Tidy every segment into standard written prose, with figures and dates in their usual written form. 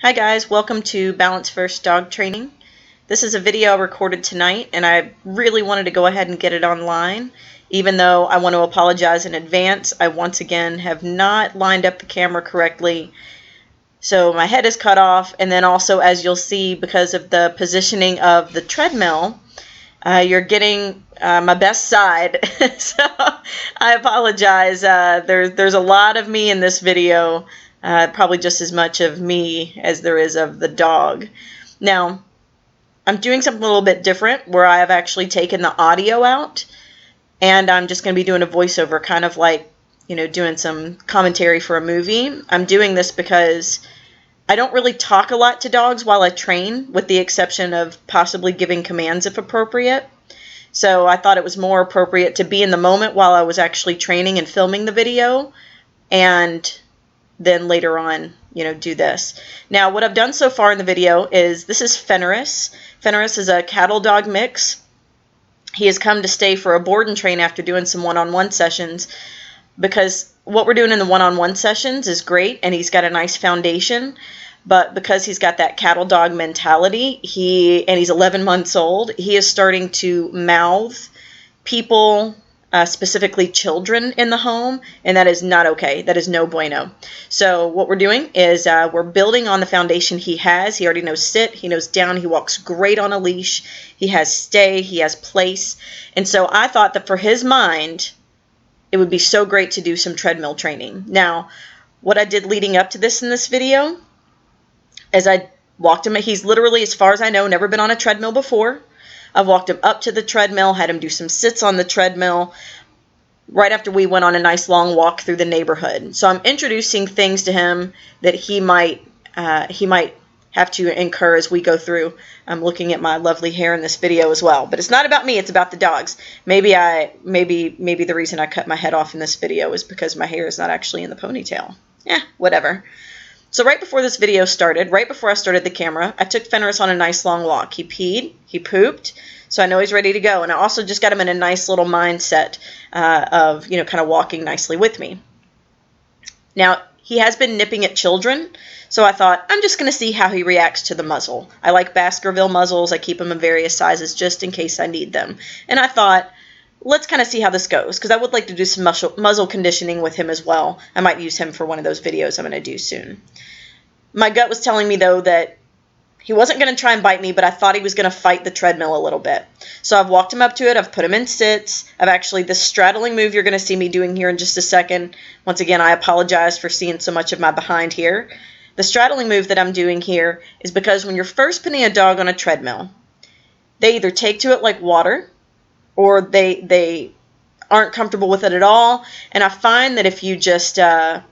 Hi guys, welcome to Balance First Dog Training. This is a video I recorded tonight and I really wanted to go ahead and get it online. Even though I want to apologize in advance, I once again have not lined up the camera correctly. So my head is cut off, and then also, as you'll see, because of the positioning of the treadmill, you're getting my best side. So I apologize. There's a lot of me in this video. Probably just as much of me as there is of the dog. Now, I'm doing something a little bit different where I have actually taken the audio out and I'm just going to be doing a voiceover, kind of like, doing some commentary for a movie. I'm doing this because I don't really talk a lot to dogs while I train, with the exception of possibly giving commands if appropriate. So I thought it was more appropriate to be in the moment while I was actually training and filming the video, and then later on, do this. Now, what I've done so far in the video is, this is Feneris. Feneris is a cattle dog mix. He has come to stay for a board and train after doing some one-on-one sessions, because what we're doing in the one-on-one sessions is great and he's got a nice foundation, but because he's got that cattle dog mentality, he's 11 months old, he is starting to mouth people, specifically children in the home, and that is not okay. That is no bueno. So what we're doing is we're building on the foundation he has. He already knows sit, he knows down, he walks great on a leash, he has stay, he has place. And so I thought that for his mind, it would be so great to do some treadmill training. Now, what I did leading up to this in this video is I walked him. He's literally, as far as I know, never been on a treadmill before. I've walked him up to the treadmill, had him do some sits on the treadmill right after we went on a nice long walk through the neighborhood. So I'm introducing things to him that he might have to incur as we go through. I'm looking at my lovely hair in this video as well, but it's not about me, it's about the dogs. Maybe the reason I cut my head off in this video is because my hair is not actually in the ponytail. Whatever. So right before this video started, right before I started the camera, I took Feneris on a nice long walk. He peed, he pooped, so I know he's ready to go. And I also just got him in a nice little mindset of, kind of walking nicely with me. Now, he has been nipping at children, so I thought, I'm just going to see how he reacts to the muzzle. I like Baskerville muzzles. I keep them in various sizes just in case I need them. And I thought, let's kind of see how this goes, because I would like to do some muzzle conditioning with him as well. I might use him for one of those videos I'm going to do soon. My gut was telling me, though, that he wasn't going to try and bite me, but I thought he was going to fight the treadmill a little bit. So I've walked him up to it. I've put him in sits. I've actually, this straddling move you're going to see me doing here in just a second. Once again, I apologize for seeing so much of my behind here. The straddling move that I'm doing here is because when you're first putting a dog on a treadmill, they either take to it like water, or they aren't comfortable with it at all. And I find that if you just kind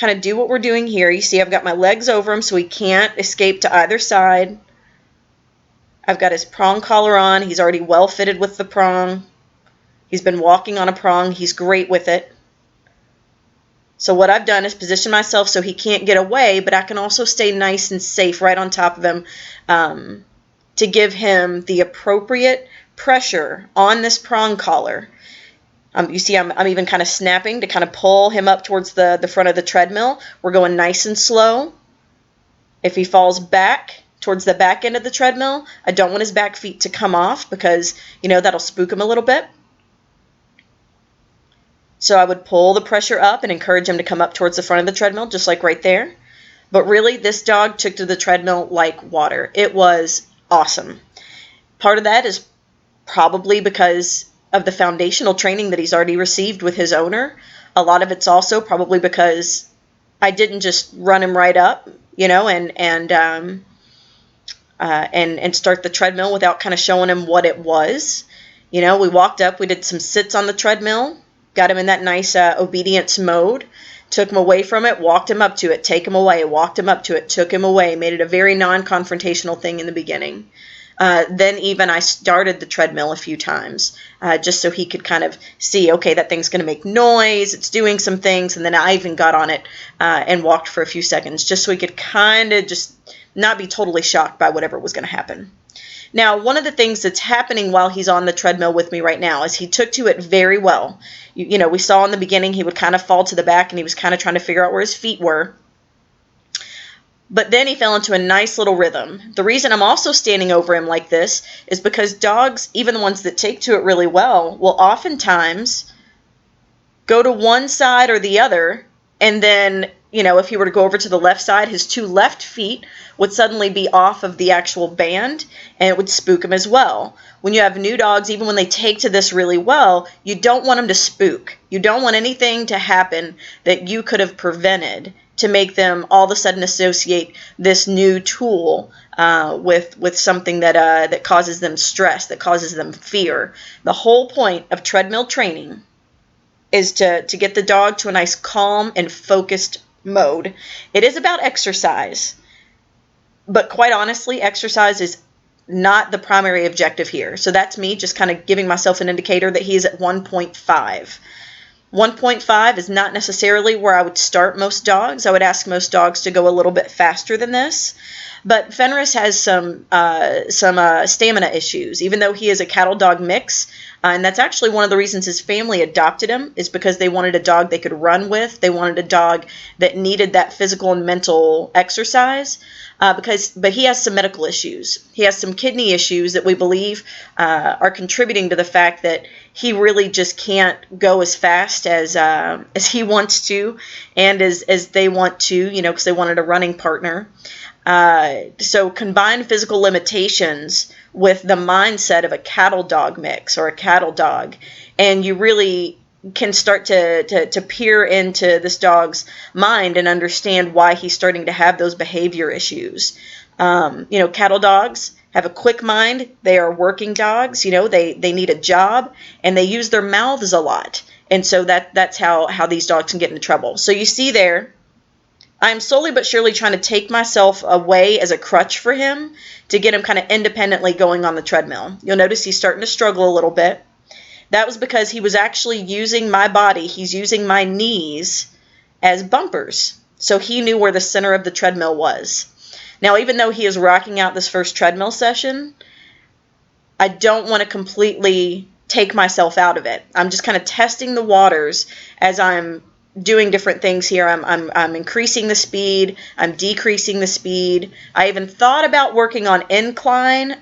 of do what we're doing here, you see I've got my legs over him so he can't escape to either side. I've got his prong collar on. He's already well fitted with the prong. He's been walking on a prong. He's great with it. So what I've done is position myself so he can't get away, but I can also stay nice and safe right on top of him to give him the appropriate pressure on this prong collar. You see I'm even kind of snapping to kind of pull him up towards the front of the treadmill. We're going nice and slow. If he falls back towards the back end of the treadmill, I don't want his back feet to come off, because, that'll spook him a little bit. So I would pull the pressure up and encourage him to come up towards the front of the treadmill, just like right there. But really, this dog took to the treadmill like water. It was awesome. Part of that is probably because of the foundational training that he's already received with his owner. A lot of it's also probably because I didn't just run him right up, and start the treadmill without kind of showing him what it was. We walked up, we did some sits on the treadmill, got him in that nice obedience mode, took him away from it, walked him up to it, take him away, walked him up to it, took him away, made it a very non-confrontational thing in the beginning. Then even I started the treadmill a few times, just so he could kind of see, okay, that thing's going to make noise, it's doing some things, and then I even got on it and walked for a few seconds, just so he could kind of just not be totally shocked by whatever was going to happen. Now, one of the things that's happening while he's on the treadmill with me right now is he took to it very well. We saw in the beginning he would kind of fall to the back, and he was kind of trying to figure out where his feet were. But then he fell into a nice little rhythm. The reason I'm also standing over him like this is because dogs, even the ones that take to it really well, will oftentimes go to one side or the other, and then, if he were to go over to the left side, his two left feet would suddenly be off of the actual band, and it would spook him as well. When you have new dogs, even when they take to this really well, you don't want them to spook. You don't want anything to happen that you could have prevented to make them all of a sudden associate this new tool with something that causes them stress, that causes them fear. The whole point of treadmill training is to get the dog to a nice calm and focused mode. It is about exercise, but quite honestly, exercise is not the primary objective here. So that's me just kind of giving myself an indicator that he is at 1.5. 1.5 is not necessarily where I would start most dogs. I would ask most dogs to go a little bit faster than this. But Feneris has some stamina issues, even though he is a cattle dog mix. And that's actually one of the reasons his family adopted him, is because they wanted a dog they could run with. They wanted a dog that needed that physical and mental exercise. But he has some medical issues. He has some kidney issues that we believe are contributing to the fact that he really just can't go as fast as he wants to, and as they want to, because they wanted a running partner. So combine physical limitations with the mindset of a cattle dog mix or a cattle dog, and you really can start to peer into this dog's mind and understand why he's starting to have those behavior issues. Cattle dogs have a quick mind. They are working dogs. They need a job, and they use their mouths a lot. And so that's how these dogs can get into trouble. So you see there, I'm slowly but surely trying to take myself away as a crutch for him to get him kind of independently going on the treadmill. You'll notice he's starting to struggle a little bit. That was because he was actually using my body. He's using my knees as bumpers. So he knew where the center of the treadmill was. Now, even though he is rocking out this first treadmill session, I don't want to completely take myself out of it. I'm just kind of testing the waters as I'm doing different things here. I'm increasing the speed. I'm decreasing the speed. I even thought about working on incline,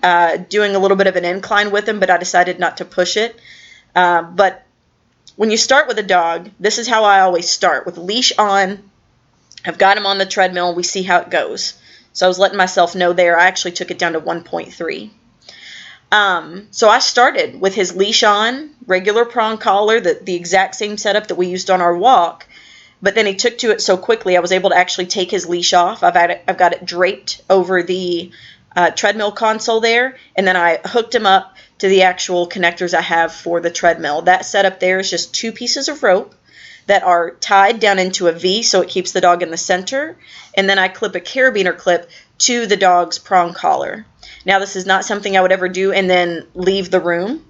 doing a little bit of an incline with him, but I decided not to push it. But when you start with a dog, this is how I always start, with a leash on. I've got him on the treadmill. We see how it goes. So I was letting myself know there. I actually took it down to 1.3. So I started with his leash on, regular prong collar, the exact same setup that we used on our walk. But then he took to it so quickly, I was able to actually take his leash off. I've got it draped over the treadmill console there, and then I hooked him up to the actual connectors I have for the treadmill. That setup there is just 2 pieces of rope that are tied down into a V, so it keeps the dog in the center, and then I clip a carabiner clip to the dog's prong collar. Now, this is not something I would ever do and then leave the room.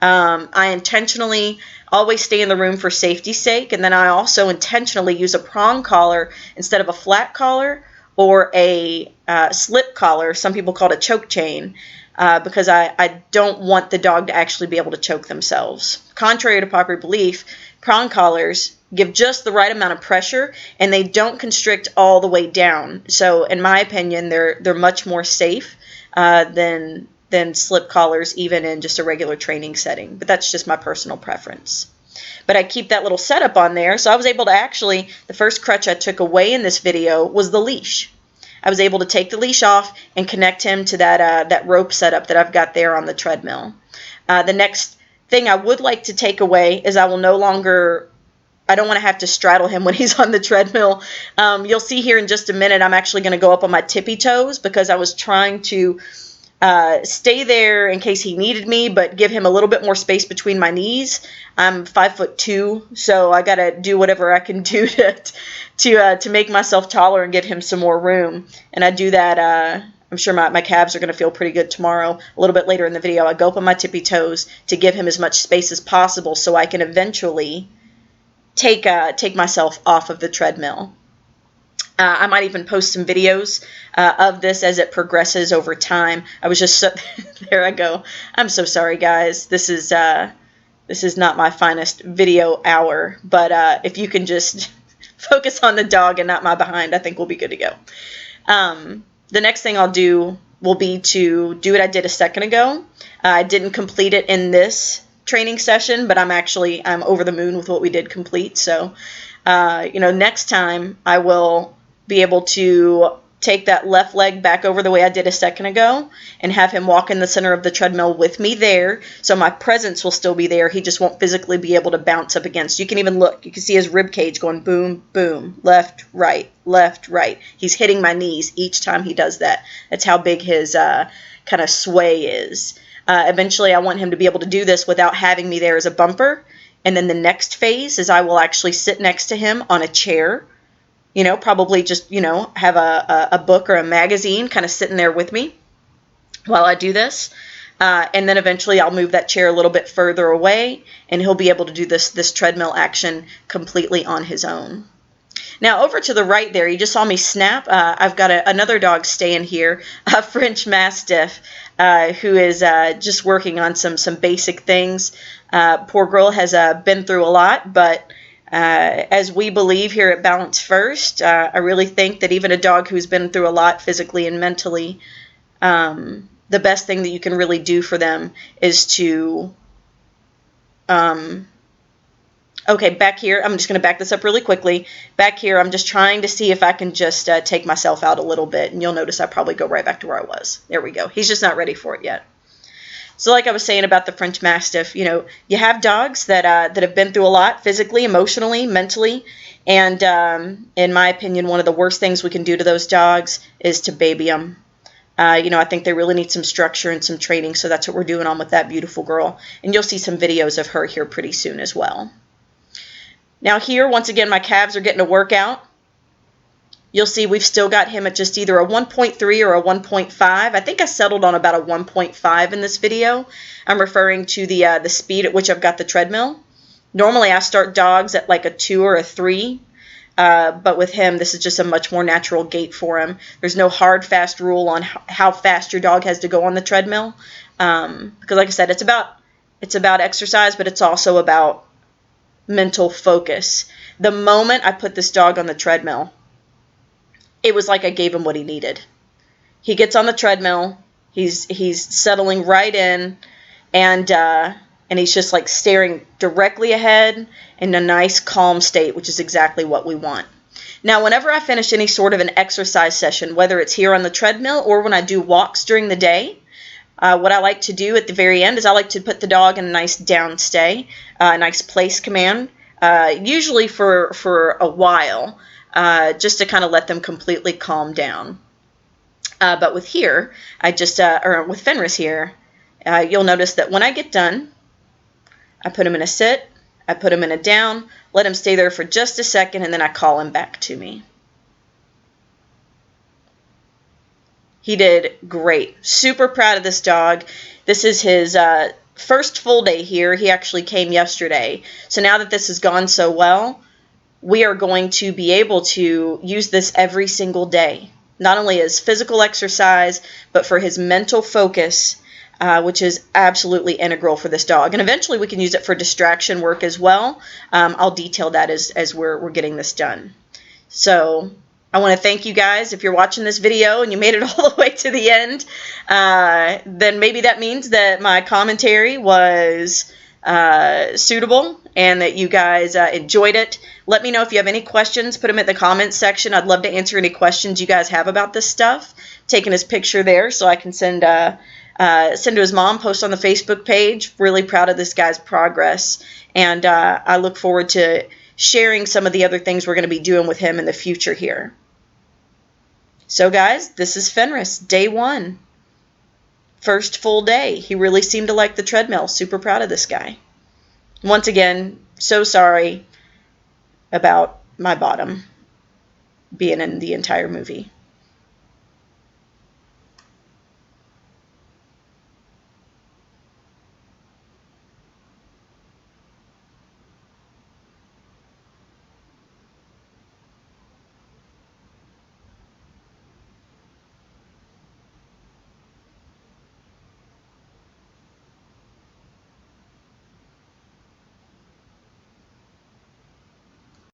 I intentionally always stay in the room for safety's sake, and then I also intentionally use a prong collar instead of a flat collar or a slip collar. Some people call it a choke chain, because I don't want the dog to actually be able to choke themselves. Contrary to popular belief, prong collars give just the right amount of pressure, and they don't constrict all the way down. So in my opinion, they're much more safe than slip collars, even in just a regular training setting. But that's just my personal preference. But I keep that little setup on there, so I was able to actually, the first crutch I took away in this video was the leash. I was able to take the leash off and connect him to that rope setup that I've got there on the treadmill. The next thing I would like to take away is I don't want to have to straddle him when he's on the treadmill. You'll see here in just a minute, I'm actually going to go up on my tippy toes because I was trying to stay there in case he needed me, but give him a little bit more space between my knees. I'm 5'2", so I got to do whatever I can do to make myself taller and give him some more room. And I do that. I'm sure my calves are going to feel pretty good tomorrow. A little bit later in the video, I go up on my tippy toes to give him as much space as possible so I can eventually take myself off of the treadmill. I might even post some videos of this as it progresses over time. I was just there I go. I'm so sorry, guys. This is not my finest video hour, but if you can just focus on the dog and not my behind, I think we'll be good to go. The next thing I'll do will be to do what I did a second ago. I didn't complete it in this training session, but I'm over the moon with what we did complete. So, next time I will be able to take that left leg back over the way I did a second ago and have him walk in the center of the treadmill with me there. So my presence will still be there. He just won't physically be able to bounce up against. You can even look. You can see his rib cage going boom, boom, left, right, left, right. He's hitting my knees each time he does that. That's how big his kind of sway is. Eventually, I want him to be able to do this without having me there as a bumper. And then the next phase is I will actually sit next to him on a chair. Probably just, have a book or a magazine kind of sitting there with me while I do this. And then eventually I'll move that chair a little bit further away, and he'll be able to do this treadmill action completely on his own. Now, over to the right there, you just saw me snap. I've got another dog staying here, a French Mastiff, who is just working on some basic things. Poor girl has been through a lot, but as we believe here at Balance First, I really think that even a dog who's been through a lot physically and mentally, the best thing that you can really do for them is to, okay, back here, I'm just going to back this up really quickly. Back here, I'm just trying to see if I can just take myself out a little bit, and you'll notice I probably go right back to where I was. There we go. He's just not ready for it yet. So like I was saying about the French Mastiff, you have dogs that have been through a lot physically, emotionally, mentally, and in my opinion, one of the worst things we can do to those dogs is to baby them. I think they really need some structure and some training, so that's what we're doing on with that beautiful girl. And you'll see some videos of her here pretty soon as well. Now here, once again, my calves are getting a workout. You'll see we've still got him at just either a 1.3 or a 1.5. I think I settled on about a 1.5 in this video. I'm referring to the speed at which I've got the treadmill. Normally I start dogs at like a 2 or a 3, but with him this is just a much more natural gait for him. There's no hard, fast rule on how fast your dog has to go on the treadmill, because like I said, it's about exercise, but it's also about mental focus. The moment I put this dog on the treadmill, it was like I gave him what he needed. He gets on the treadmill, he's settling right in, and he's just like staring directly ahead in a nice calm state, which is exactly what we want. Now, whenever I finish any sort of an exercise session, whether it's here on the treadmill or when I do walks during the day, what I like to do at the very end is I like to put the dog in a nice down stay, a nice place command, usually for a while, just to kind of let them completely calm down. But with here, or with Feneris here, you'll notice that when I get done, I put him in a sit, I put him in a down, let him stay there for just a second, and then I call him back to me. He did great. Super proud of this dog. This is his first full day here. He actually came yesterday. So now that this has gone so well, we are going to be able to use this every single day. Not only as physical exercise, but for his mental focus, which is absolutely integral for this dog. And eventually we can use it for distraction work as well. I'll detail that as we're getting this done. So I want to thank you guys. If you're watching this video and you made it all the way to the end, then maybe that means that my commentary was suitable and that you guys enjoyed it. Let me know if you have any questions. Put them in the comments section. I'd love to answer any questions you guys have about this stuff. Taking his picture there so I can send to his mom, post on the Facebook page. Really proud of this guy's progress. And I look forward to sharing some of the other things we're going to be doing with him in the future here. So guys, this is Feneris, day 1. First full day. He really seemed to like the treadmill. Super proud of this guy. Once again, so sorry about my bottom being in the entire movie.